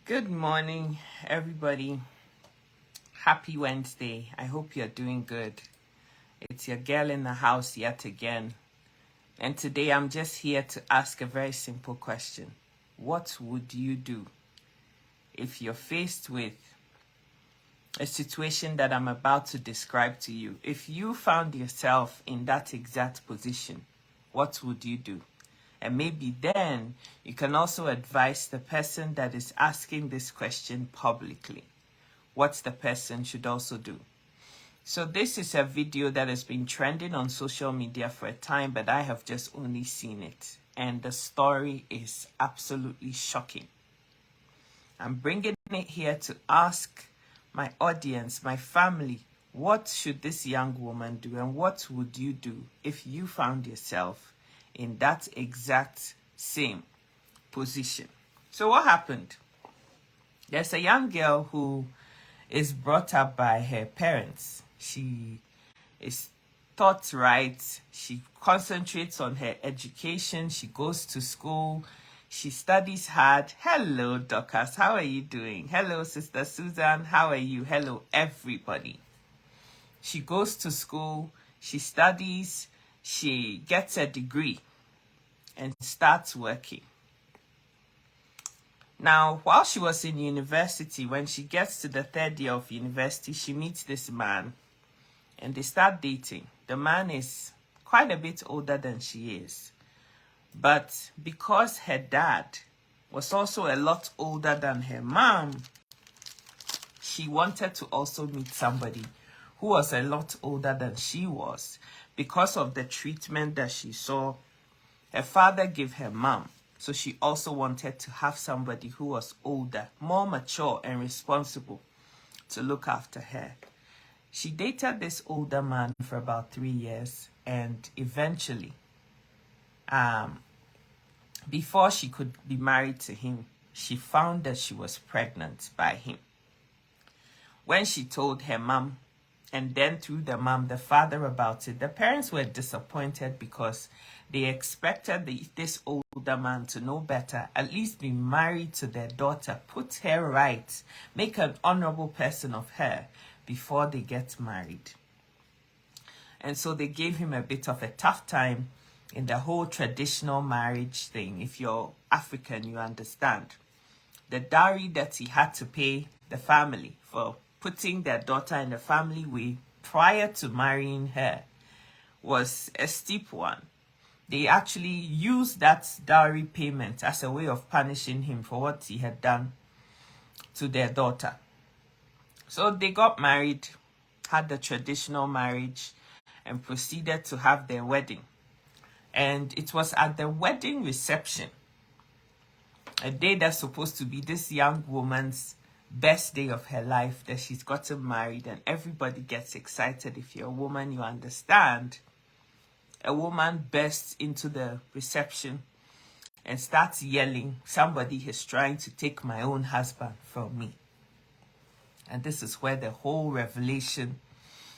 Good morning, everybody. Happy Wednesday. I hope you're doing good. It's your girl in the house yet again. And today I'm just here to ask a very simple question. What would you do if you're faced with a situation that I'm about to describe to you? If you found yourself in that exact position, what would you do? And maybe then you can also advise the person that is asking this question publicly what the person should also do. So this is a video that has been trending on social media for a time, but I have just only seen it. And the story is absolutely shocking. I'm bringing it here to ask my audience, my family, what should this young woman do? And what would you do if you found yourself in that exact same position? So what happened? There's a young girl who is brought up by her parents. She is taught right. She concentrates on her education. She goes to school. She studies hard. Hello, Dorcas. How are you doing? Hello, Sister Susan. How are you? Hello, everybody. She goes to school. She studies. She gets a degree and starts working. Now, while she was in university, when she gets to the third year of university, she meets this man and they start dating. The man is quite a bit older than she is. But because her dad was also a lot older than her mom, she wanted to also meet somebody who was a lot older than she was because of the treatment that she saw her father give her mom. So she also wanted to have somebody who was older, more mature and responsible to look after her. She dated this older man for about 3 years, and eventually, before she could be married to him, she found that she was pregnant by him. When she told her mom, and then through the mom, the father about it, the parents were disappointed because they expected this older man to know better, at least be married to their daughter, put her right, make an honorable person of her before they get married. And so they gave him a bit of a tough time in the whole traditional marriage thing. If you're African, you understand. The dowry that he had to pay the family for putting their daughter in the family way prior to marrying her was a steep one. They actually used that dowry payment as a way of punishing him for what he had done to their daughter. So they got married, had the traditional marriage, and proceeded to have their wedding. And it was at the wedding reception, a day that's supposed to be this young woman's best day of her life, that she's gotten married, and everybody gets excited. If you're a woman, you understand. A woman bursts into the reception and starts yelling, "Somebody is trying to take my own husband from me." And this is where the whole revelation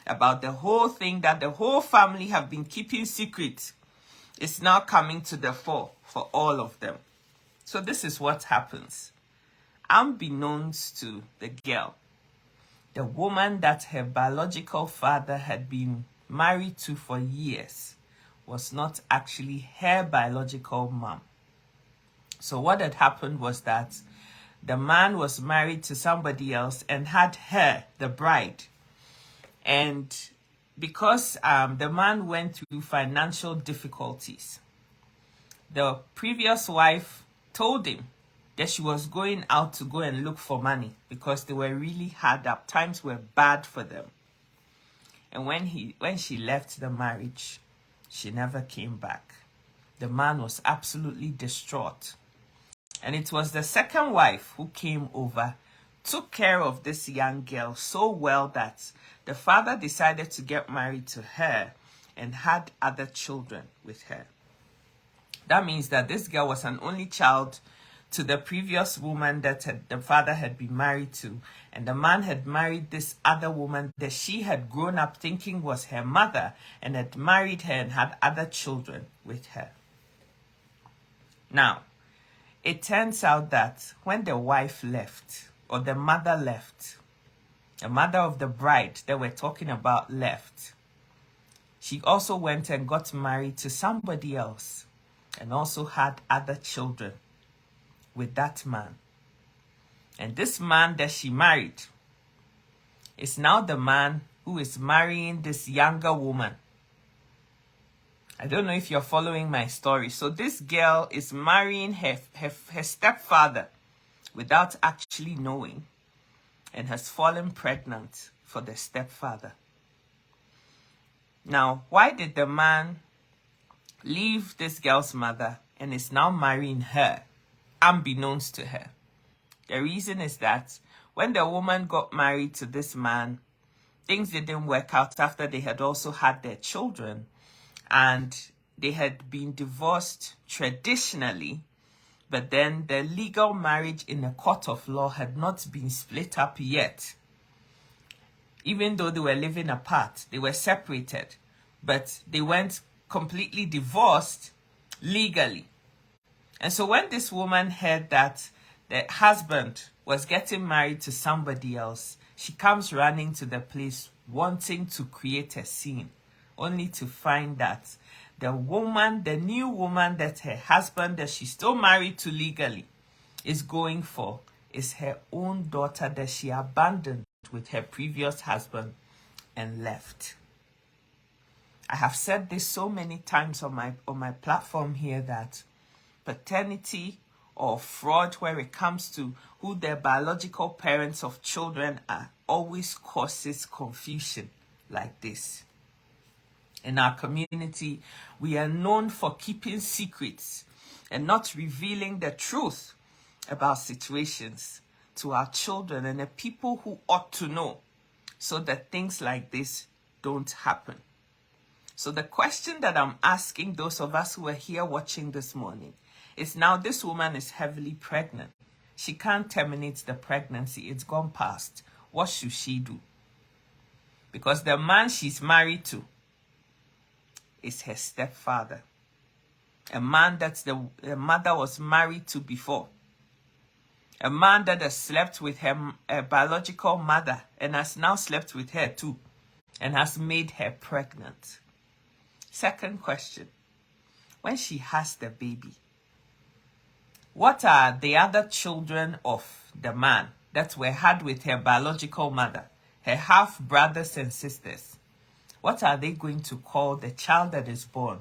about the whole thing that the whole family have been keeping secret is now coming to the fore for all of them. So this is what happens. Unbeknownst to the girl, the woman that her biological father had been married to for years was not actually her biological mom. So what had happened was that the man was married to somebody else and had her, the bride. And because the man went through financial difficulties, the previous wife told him that she was going out to go and look for money because they were really hard up. Times were bad for them. And when she left the marriage, she never came back. The man was absolutely distraught. And it was the second wife who came over, took care of this young girl so well that the father decided to get married to her and had other children with her. That means that this girl was an only child to the previous woman that the father had been married to. And the man had married this other woman that she had grown up thinking was her mother and had married her and had other children with her. Now, It turns out that when the wife left, or the mother left, the mother of the bride that we're talking about left, she also went and got married to somebody else and also had other children with that man. And this man that she married is now the man who is marrying this younger woman. I don't know if you're following my story. So this girl is marrying her stepfather without actually knowing, and has fallen pregnant for the stepfather. Now, why did the man leave this girl's mother and is now marrying her, unbeknownst to her? The reason is that when the woman got married to this man, things didn't work out after they had also had their children, and they had been divorced traditionally, but then the legal marriage in a court of law had not been split up yet. Even though they were living apart, they were separated, but they weren't completely divorced legally. And so when this woman heard that the husband was getting married to somebody else, she comes running to the place wanting to create a scene, only to find that the woman, the new woman that her husband, that she's still married to legally, is going for, is her own daughter that she abandoned with her previous husband and left. I have said this so many times on my platform here that paternity or fraud, where it comes to who the biological parents of children are, always causes confusion like this. In our community, we are known for keeping secrets and not revealing the truth about situations to our children and the people who ought to know, so that things like this don't happen. So the question that I'm asking those of us who are here watching this morning is, now this woman is heavily pregnant. She can't terminate the pregnancy. It's gone past. What should she do? Because the man she's married to is her stepfather, a man that the mother was married to before, a man that has slept with her biological mother and has now slept with her too, and has made her pregnant. Second question, when she has the baby, what are the other children of the man that were had with her biological mother, her half brothers and sisters? What are they going to call the child that is born?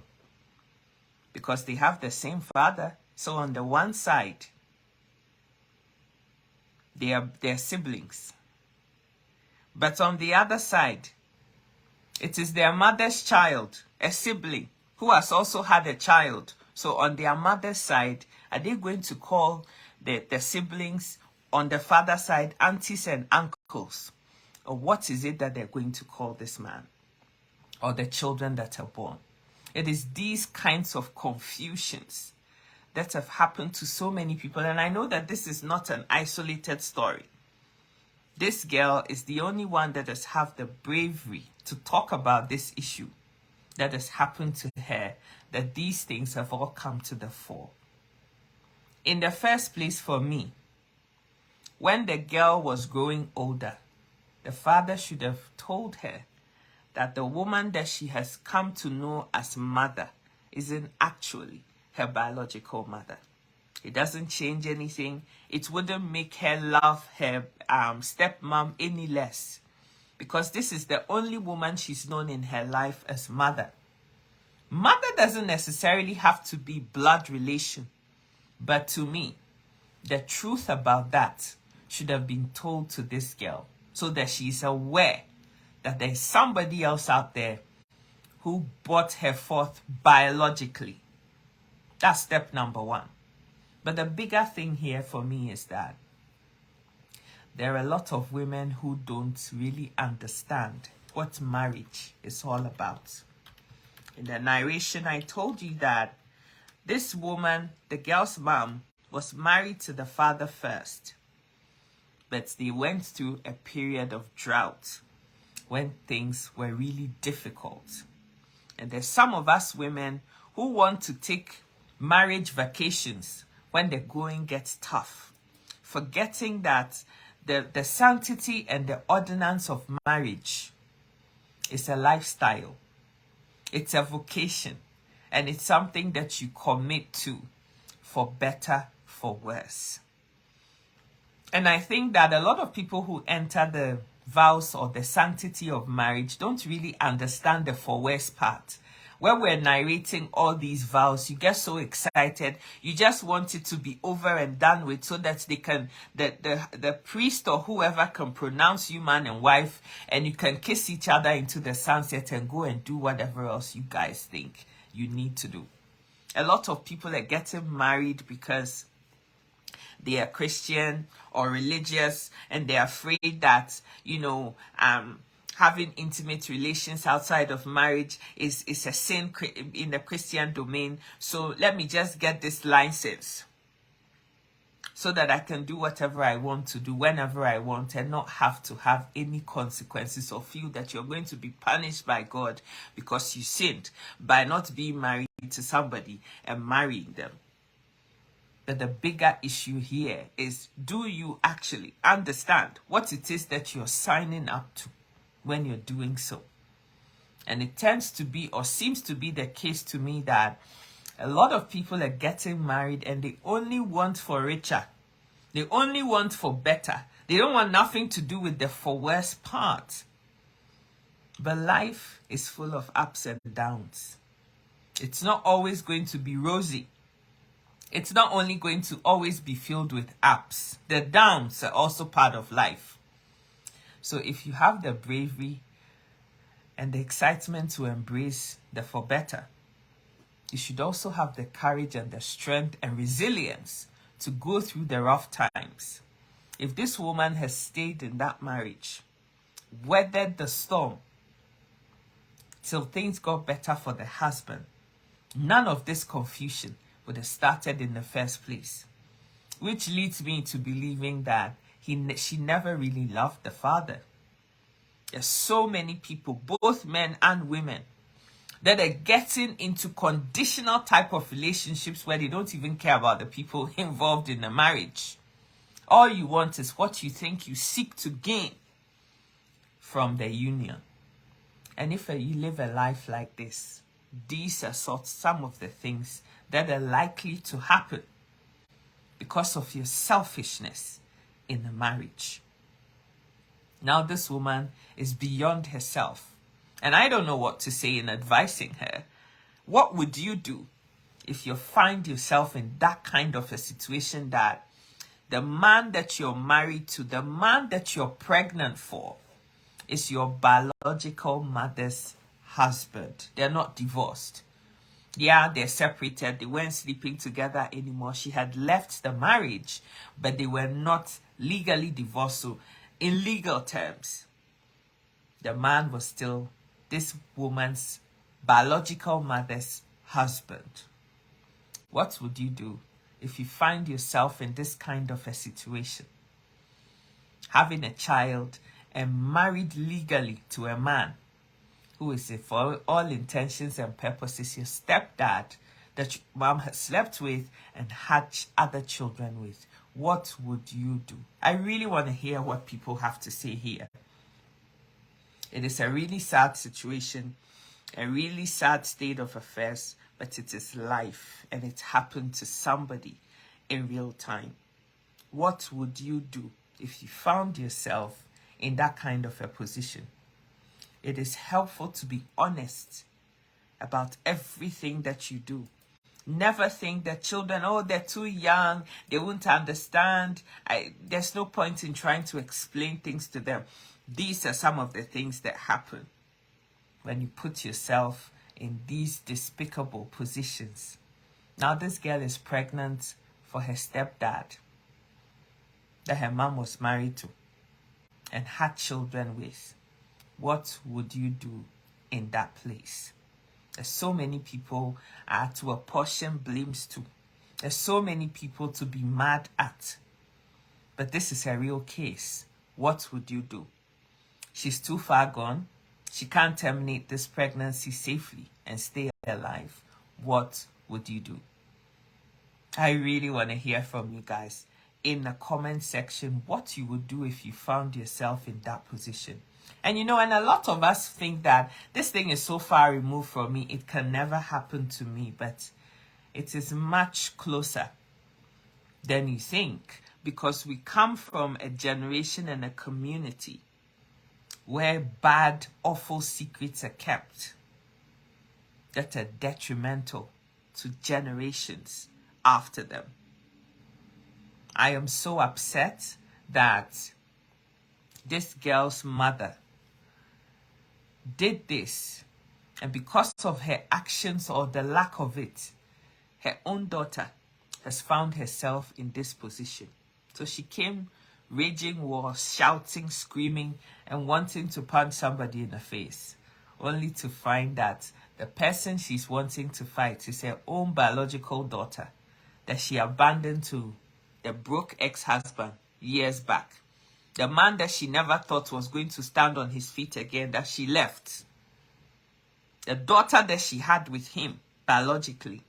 Because they have the same father. So on the one side, they are their siblings. But on the other side, it is their mother's child, a sibling, who has also had a child. So on their mother's side, are they going to call the siblings on the father's side aunties and uncles? Or what is it that they're going to call this man or the children that are born? It is these kinds of confusions that have happened to so many people. And I know that this is not an isolated story. This girl is the only one that has had the bravery to talk about this issue that has happened to her, that these things have all come to the fore. In the first place, for me, when the girl was growing older, the father should have told her that the woman that she has come to know as mother isn't actually her biological mother. It doesn't change anything. It wouldn't make her love her stepmom any less, because this is the only woman she's known in her life as mother. Mother doesn't necessarily have to be blood relation, but to me, the truth about that should have been told to this girl, so that she's aware that there's somebody else out there who brought her forth biologically. That's step number one. But the bigger thing here for me is that there are a lot of women who don't really understand what marriage is all about. In the narration, I told you that this woman, the girl's mom, was married to the father first. But they went through a period of drought when things were really difficult. And there's some of us women who want to take marriage vacations when the going gets tough, forgetting that the sanctity and the ordinance of marriage is a lifestyle, it's a vocation, and it's something that you commit to for better, for worse. And I think that a lot of people who enter the vows or the sanctity of marriage don't really understand the for worse part. When we're narrating all these vows, you get so excited. You just want it to be over and done with so that they can, the priest or whoever can pronounce you man and wife, and you can kiss each other into the sunset and go and do whatever else you guys think you need to do. A lot of people are getting married because they are Christian or religious, and they're afraid that, having intimate relations outside of marriage is a sin in the Christian domain. So let me just get this license so that I can do whatever I want to do whenever I want and not have to have any consequences or feel that you're going to be punished by God because you sinned by not being married to somebody and marrying them. But the bigger issue here is, do you actually understand what it is that you're signing up to when you're doing so? And it tends to be, or seems to be the case to me, that a lot of people are getting married and they only want for richer. They only want for better. They don't want nothing to do with the for worse part. But life is full of ups and downs. It's not always going to be rosy. It's not only going to always be filled with ups. The downs are also part of life. So if you have the bravery and the excitement to embrace the for better, you should also have the courage and the strength and resilience to go through the rough times. If this woman has stayed in that marriage, weathered the storm till things got better for the husband, none of this confusion would have started in the first place. Which leads me to believing that she never really loved the father. There's so many people, both men and women, that are getting into conditional type of relationships where they don't even care about the people involved in the marriage. All you want is what you think you seek to gain from the union. And if you live a life like this, these are some of the things that are likely to happen because of your selfishness in the marriage. Now this woman is beyond herself, and I don't know what to say in advising her. What would you do if you find yourself in that kind of a situation, that the man that you're married to, the man that you're pregnant for, is your biological mother's husband? They're not divorced. Yeah, they're separated. They weren't sleeping together anymore. She had left the marriage, but they were not legally divorced. So in legal terms, the man was still this woman's biological mother's husband. What would you do if you find yourself in this kind of a situation? Having a child and married legally to a man who is, for all intentions and purposes, your stepdad that your mom has slept with and had other children with. What would you do? I really want to hear what people have to say here. It is a really sad situation, a really sad state of affairs, but it is life and it happened to somebody in real time. What would you do if you found yourself in that kind of a position? It is helpful to be honest about everything that you do. Never think that children, they're too young, they won't understand. There's no point in trying to explain things to them. These are some of the things that happen when you put yourself in these despicable positions. Now this girl is pregnant for her stepdad that her mom was married to and had children with. What would you do in that place? There's so many people to apportion blames to. There's so many people to be mad at. But this is a real case. What would you do? She's too far gone. She can't terminate this pregnancy safely and stay alive. What would you do? I really want to hear from you guys in the comment section what you would do if you found yourself in that position. And you know, and a lot of us think that this thing is so far removed from me, it can never happen to me, but it is much closer than you think, because we come from a generation and a community where bad, awful secrets are kept that are detrimental to generations after them. I am so upset that this girl's mother did this, and because of her actions or the lack of it, her own daughter has found herself in this position. So she came raging war, shouting, screaming, and wanting to punch somebody in the face, only to find that the person she's wanting to fight is her own biological daughter that she abandoned to the broke ex-husband years back. The man that she never thought was going to stand on his feet again, that she left. The daughter that she had with him biologically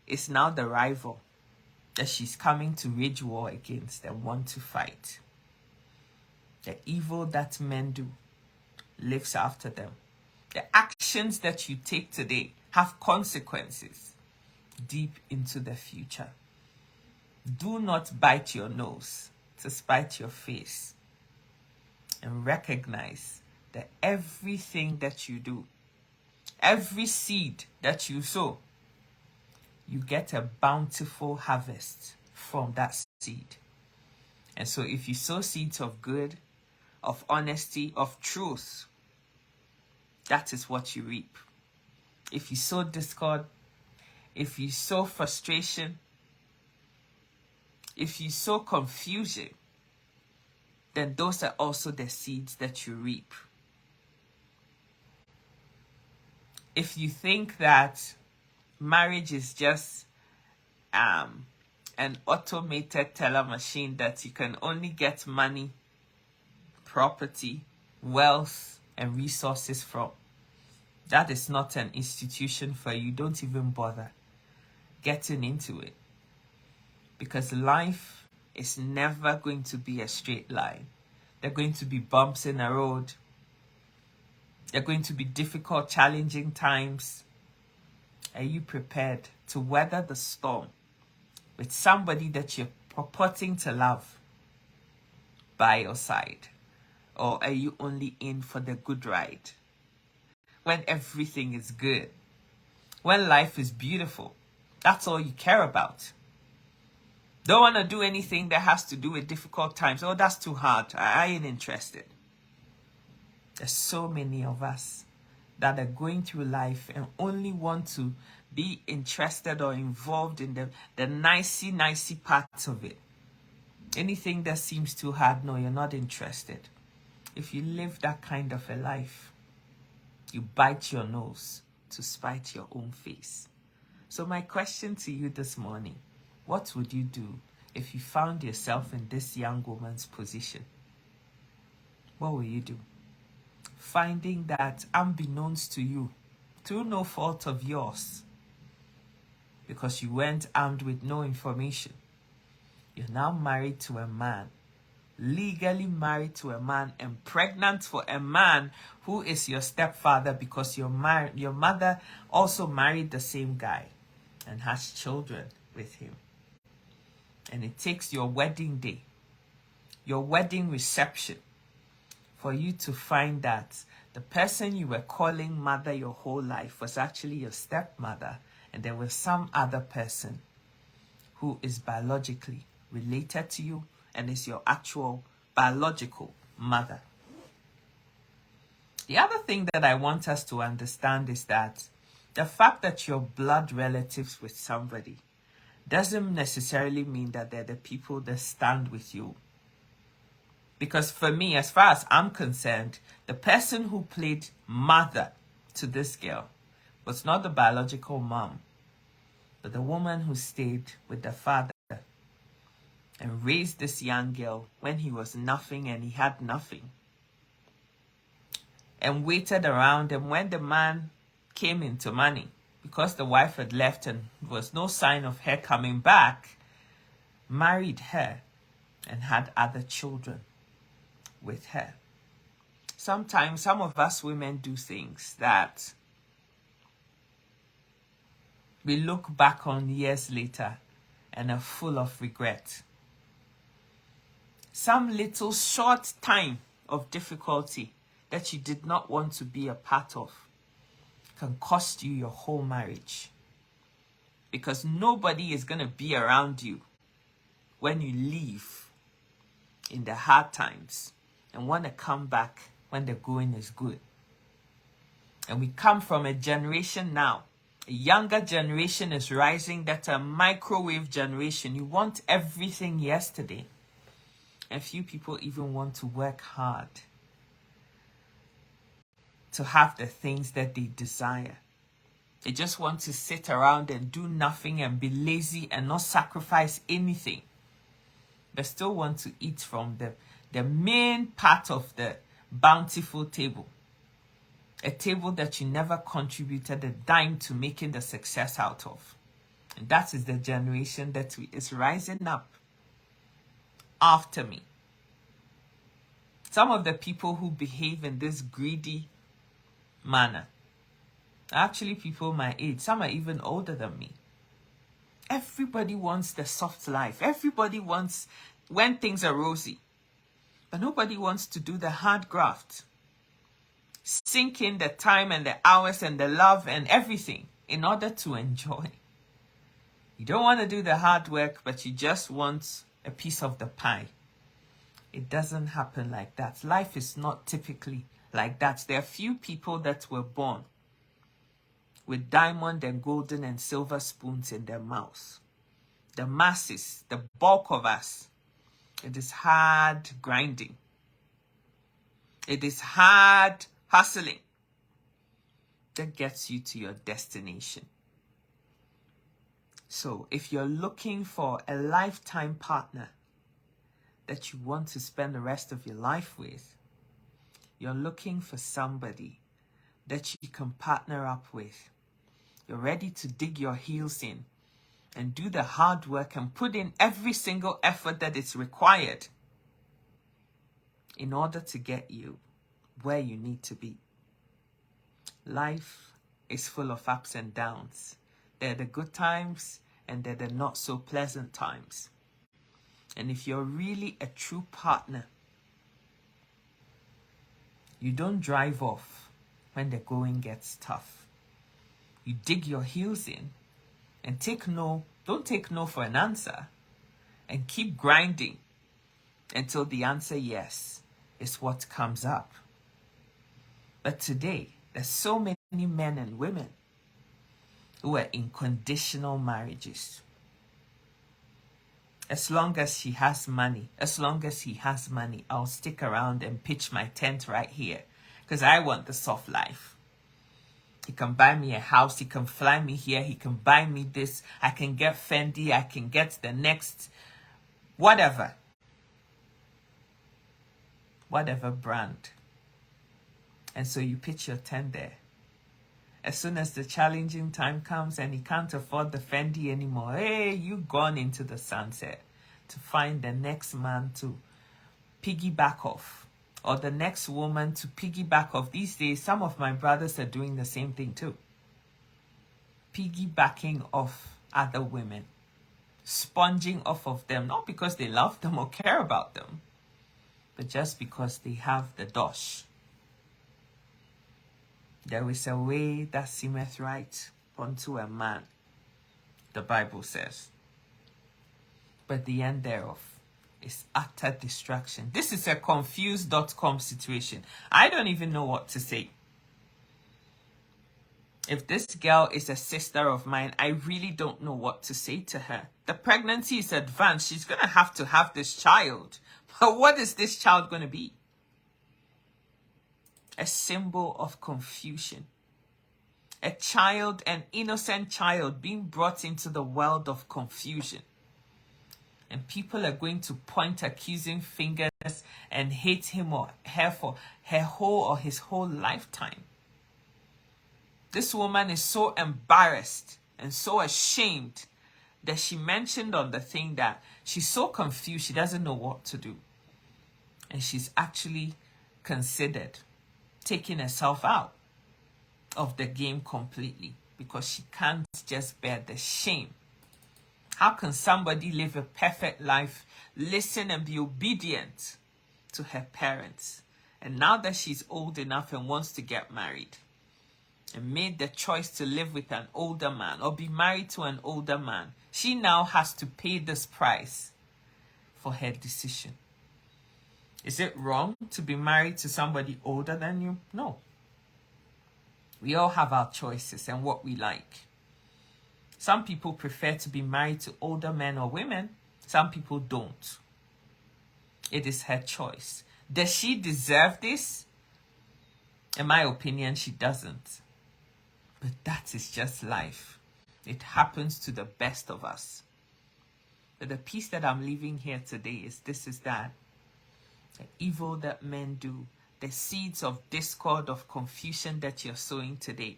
is now the rival that she's coming to wage war against and want to fight. The evil that men do lives after them. The actions that you take today have consequences deep into the future. Do not bite your nose to spite your face, and recognize that everything that you do, every seed that you sow, you get a bountiful harvest from that seed. And so if you sow seeds of good, of honesty, of truth, that is what you reap. If you sow discord, if you sow frustration, if you sow confusion, then those are also the seeds that you reap. If you think that marriage is just an automated teller machine that you can only get money, property, wealth, and resources from, that is not an institution for you. Don't even bother getting into it, because life is never going to be a straight line. There are going to be bumps in the road. There are going to be difficult, challenging times. Are you prepared to weather the storm with somebody that you're purporting to love by your side? Or are you only in for the good ride? When everything is good, when life is beautiful, that's all you care about. Don't want to do anything that has to do with difficult times. Oh, that's too hard. I ain't interested. There's so many of us that are going through life and only want to be interested or involved in the nicey parts of it. Anything that seems too hard, no, you're not interested. If you live that kind of a life, you bite your nose to spite your own face. So my question to you this morning, what would you do if you found yourself in this young woman's position? What will you do? Finding that unbeknownst to you, through no fault of yours, because you weren't armed with no information, you're now married to a man, legally married to a man, and pregnant for a man who is your stepfather, because your mother also married the same guy and has children with him. And it takes your wedding day, your wedding reception, for you to find that the person you were calling mother your whole life was actually your stepmother, and there was some other person who is biologically related to you and is your actual biological mother. The other thing that I want us to understand is that the fact that you're blood relatives with somebody doesn't necessarily mean that they're the people that stand with you. Because for me, as far as I'm concerned, the person who played mother to this girl was not the biological mom, but the woman who stayed with the father and raised this young girl when he was nothing and he had nothing, and waited around, and when the man came into money, because the wife had left and there was no sign of her coming back, married her and had other children with her. Sometimes some of us women do things that we look back on years later and are full of regret. Some little short time of difficulty that you did not want to be a part of can cost you your whole marriage, because nobody is going to be around you when you leave in the hard times and want to come back when the going is good. And we come from a generation now, a younger generation is rising, that's a microwave generation. You want everything yesterday. And few people even want to work hard to have the things that they desire. They just want to sit around and do nothing and be lazy and not sacrifice anything, but still want to eat from the main part of the bountiful table. A table that you never contributed a dime to making the success out of. And that is the generation that is rising up after me. Some of the people who behave in this greedy manner are actually people my age. Some are even older than me. Everybody wants the soft life. Everybody wants when things are rosy. But nobody wants to do the hard graft. Sink in the time and the hours and the love and everything in order to enjoy. You don't want to do the hard work, but you just want a piece of the pie. It doesn't happen like that. Life is not typically like that. There are few people that were born with diamond and golden and silver spoons in their mouths. The masses, the bulk of us, it is hard grinding. It is hard hustling that gets you to your destination. So if you're looking for a lifetime partner that you want to spend the rest of your life with, you're looking for somebody that you can partner up with. You're ready to dig your heels in and do the hard work and put in every single effort that is required in order to get you where you need to be. Life is full of ups and downs. There are the good times and there are the not so pleasant times. And if you're really a true partner, you don't drive off when the going gets tough. You dig your heels in and don't take no for an answer, and keep grinding until the answer yes is what comes up. But today, there's so many men and women who are in conditional marriages. As long as she has money, as long as he has money, I'll stick around and pitch my tent right here because I want the soft life. He can buy me a house, he can fly me here, he can buy me this, I can get Fendi, I can get the next whatever brand. And so you pitch your tent there. As soon as the challenging time comes and he can't afford the Fendi anymore, hey, you gone into the sunset to find the next man to piggyback off, or the next woman to piggyback off. These days, some of my brothers are doing the same thing too. Piggybacking off other women, sponging off of them, not because they love them or care about them, but just because they have the dosh. There is a way that seemeth right unto a man, the Bible says, but the end thereof is utter destruction. This is a confused.com situation. I don't even know what to say. If this girl is a sister of mine, I really don't know what to say to her. The pregnancy is advanced. She's going to have this child. But what is this child going to be? A symbol of confusion. A child, an innocent child being brought into the world of confusion. And people are going to point accusing fingers and hate him or her for her whole or his whole lifetime. This woman is so embarrassed and so ashamed that she mentioned on the thing that she's so confused, she doesn't know what to do. And she's actually considered taking herself out of the game completely because she can't just bear the shame. How can somebody live a perfect life, listen and be obedient to her parents, and now that she's old enough and wants to get married and made the choice to live with an older man or be married to an older man, she now has to pay this price for her decision? Is it wrong to be married to somebody older than you? No. We all have our choices and what we like. Some people prefer to be married to older men or women. Some people don't. It is her choice. Does she deserve this? In my opinion, she doesn't. But that is just life. It happens to the best of us. But the piece that I'm leaving here today is that the evil that men do, the seeds of discord, of confusion that you're sowing today,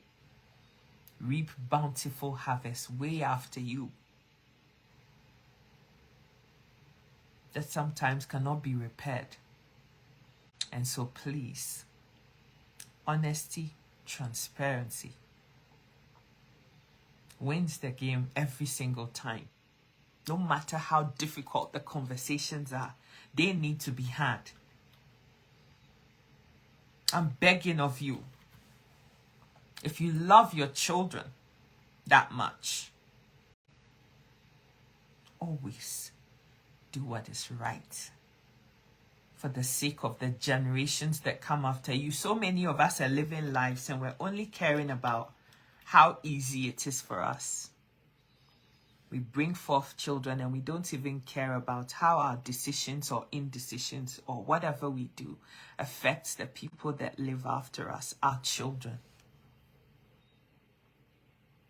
reap bountiful harvest way after you. That sometimes cannot be repaired. And so please, honesty, transparency wins the game every single time. No matter how difficult the conversations are, they need to be had. I'm begging of you, if you love your children that much, always do what is right for the sake of the generations that come after you. So many of us are living lives and we're only caring about how easy it is for us. We bring forth children and we don't even care about how our decisions or indecisions or whatever we do affects the people that live after us, our children.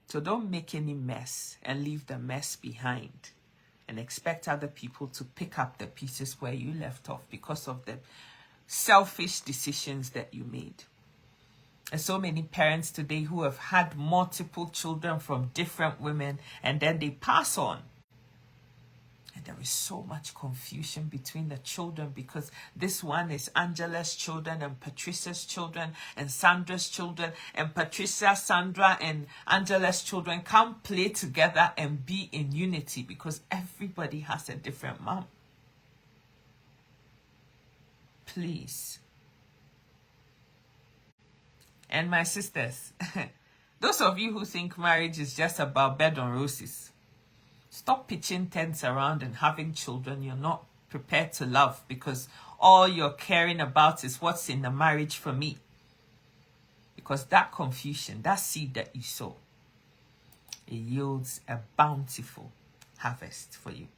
So don't make any mess and leave the mess behind and expect other people to pick up the pieces where you left off because of the selfish decisions that you made. And so many parents today who have had multiple children from different women and then they pass on. And there is so much confusion between the children because this one is Angela's children and Patricia's children and Sandra's children, and Patricia, Sandra and Angela's children can't play together and be in unity because everybody has a different mom. Please. And my sisters, those of you who think marriage is just about bed and roses, stop pitching tents around and having children you're not prepared to love because all you're caring about is what's in the marriage for me. Because that confusion, that seed that you sow, it yields a bountiful harvest for you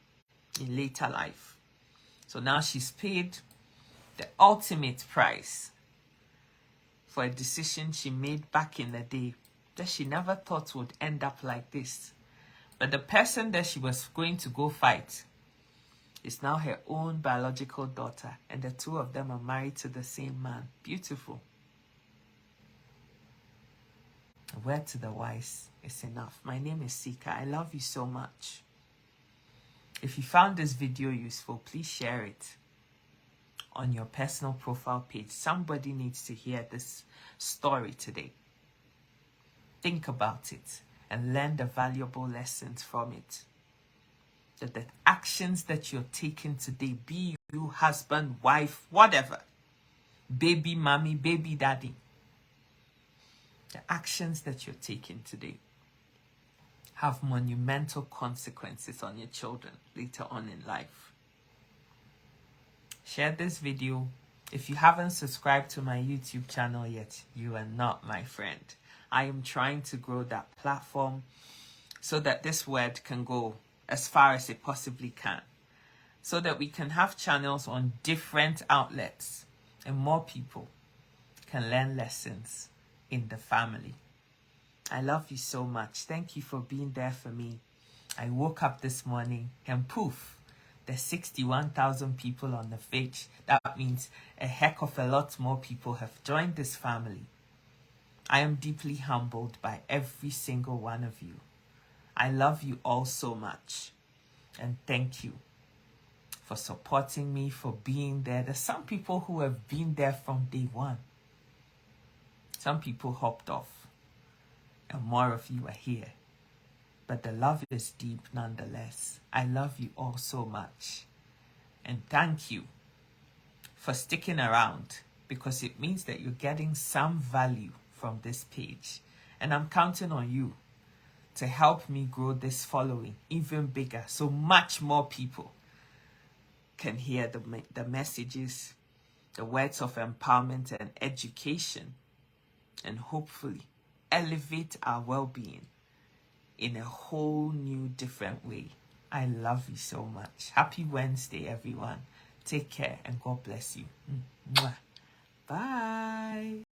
in later life. So now she's paid the ultimate price for a decision she made back in the day that she never thought would end up like this. But the person that she was going to go fight is now her own biological daughter, and the two of them are married to the same man. Beautiful. A word to the wise is enough. My name is Sika. I love you so much. If you found this video useful, please share it on your personal profile page. Somebody needs to hear this story today. Think about it and learn the valuable lessons from it. That the actions that you're taking today, be you husband, wife, whatever, baby mommy, baby daddy, the actions that you're taking today have monumental consequences on your children later on in life. Share this video. If you haven't subscribed to my YouTube channel yet, you are not my friend. I am trying to grow that platform so that this word can go as far as it possibly can. So that we can have channels on different outlets and more people can learn lessons in the family. I love you so much. Thank you for being there for me. I woke up this morning and poof, there's 61,000 people on the page. That means a heck of a lot more people have joined this family. I am deeply humbled by every single one of you. I love you all so much. And thank you for supporting me, for being there. There's some people who have been there from day one. Some people hopped off, and more of you are here. But the love is deep nonetheless. I love you all so much. And thank you for sticking around, because it means that you're getting some value from this page. And I'm counting on you to help me grow this following even bigger, so much more people can hear the messages, the words of empowerment and education, and hopefully elevate our well-being in a whole new different way. I love you so much. Happy Wednesday, everyone. Take care and God bless you. Mwah. Bye.